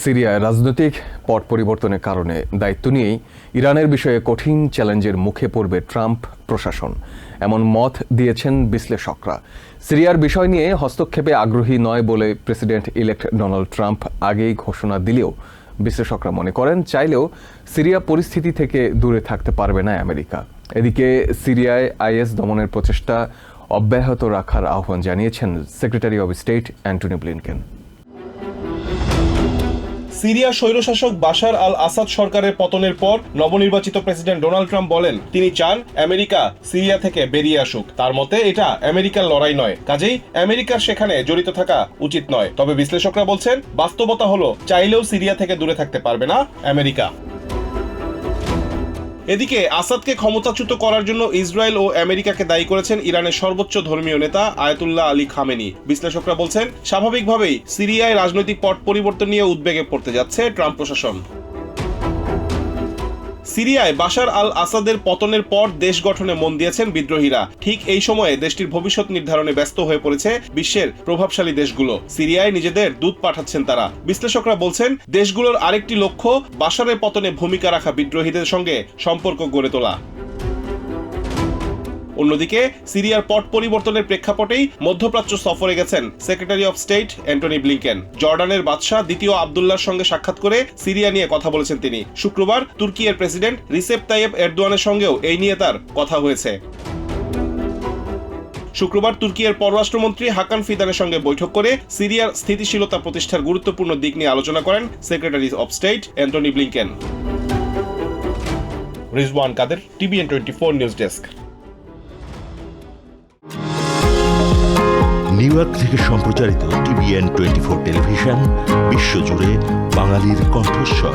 সিরিয়ায় রাজনৈতিক পট পরিবর্তনের কারণে দায়িত্ব নিয়েই ইরানের বিষয়ে কঠিন চ্যালেঞ্জের মুখে পড়বে ট্রাম্প প্রশাসন, এমন মত দিয়েছেন বিশ্লেষকরা। সিরিয়ার বিষয় নিয়ে হস্তক্ষেপে আগ্রহী নয় বলে প্রেসিডেন্ট ইলেক্ট ডোনাল্ড ট্রাম্প আগেই ঘোষণা দিলেও বিশ্লেষকরা মনে করেন চাইলেও সিরিয়া পরিস্থিতি থেকে দূরে থাকতে পারবে না আমেরিকা। এদিকে সিরিয়ায় আইএস দমনের প্রচেষ্টা অব্যাহত রাখার আহ্বান জানিয়েছেন secretary of state Antony Blinken. Syria স্বৈরশাসক বাশার আল আসাদ সরকারের পতনের পর নবনির্বাচিত প্রেসিডেন্ট ডোনাল্ড ট্রাম্প বলেন তিনি চান আমেরিকা সিরিয়া থেকে বেরিয়ে আসুক। তার মতে এটা আমেরিকার লড়াই নয়, কাজেই আমেরিকার সেখানে জড়িত থাকা উচিত নয়। তবে বিশ্লেষকরা বলছেন বাস্তবতা হলো চাইলেও সিরিয়া থেকে দূরে থাকতে পারবে না আমেরিকা। এদিকে আসাদকে ক্ষমতাচ্যুত করার জন্য ইসরায়েল ও আমেরিকাকে দায়ী করেছেন ইরানের সর্বোচ্চ ধর্মীয় নেতা আয়াতুল্লাহ আলী খামেনি। বিশ্লেষকরা বলছেন স্বাভাবিকভাবেই সিরিয়ায় রাজনৈতিক পট পরিবর্তন নিয়ে উদ্বেগে পড়তে যাচ্ছে ট্রাম্প প্রশাসন। সিরিয়ায় বাশার আল আসাদের পতনের পর দেশ গঠনে মন দিয়েছেন বিদ্রোহীরা। ঠিক এই সময়ে দেশটির ভবিষ্যৎ নির্ধারণে ব্যস্ত হয়ে পড়েছে বিশ্বের প্রভাবশালী দেশগুলো। সিরিয়ায় নিজেদের দূত পাঠাচ্ছেন তারা। বিশ্লেষকরা বলছেন দেশগুলোর আরেকটি লক্ষ্য বাশারের পতনে ভূমিকা রাখা বিদ্রোহীদের সঙ্গে সম্পর্ক গড়ে তোলা। অন্যদিকে সিরিয়ার পট পরিবর্তনের প্রেক্ষাপটেই মধ্যপ্রাচ্য সফরে গেছেন secretary of state Antony Blinken. জর্ডানের বাদশাহ দ্বিতীয় আবদুল্লাহর সঙ্গে সাক্ষাৎ করে সিরিয়া নিয়ে কথা বলেছেন তিনি। শুক্রবার তুর্কির প্রেসিডেন্ট রিসেপ তাইয়েপ এরদোয়ানের সঙ্গেও এই নিয়ে তার কথা হয়েছে। শুক্রবার তুর্কির পররাষ্ট্রমন্ত্রী হাকান ফিদানের সঙ্গে বৈঠক করে সিরিয়ার স্থিতিশীলতা প্রতিষ্ঠার গুরুত্বপূর্ণ দিক নিয়ে আলোচনা করেন secretary of state Antony Blinken. Rizwan Kader, TVN 24 news desk. New York থেকে সম্প্রচারিত টিভিএন 24 টেলিভিশন বিশ্বজুড়ে বাঙালির কণ্ঠস্বর।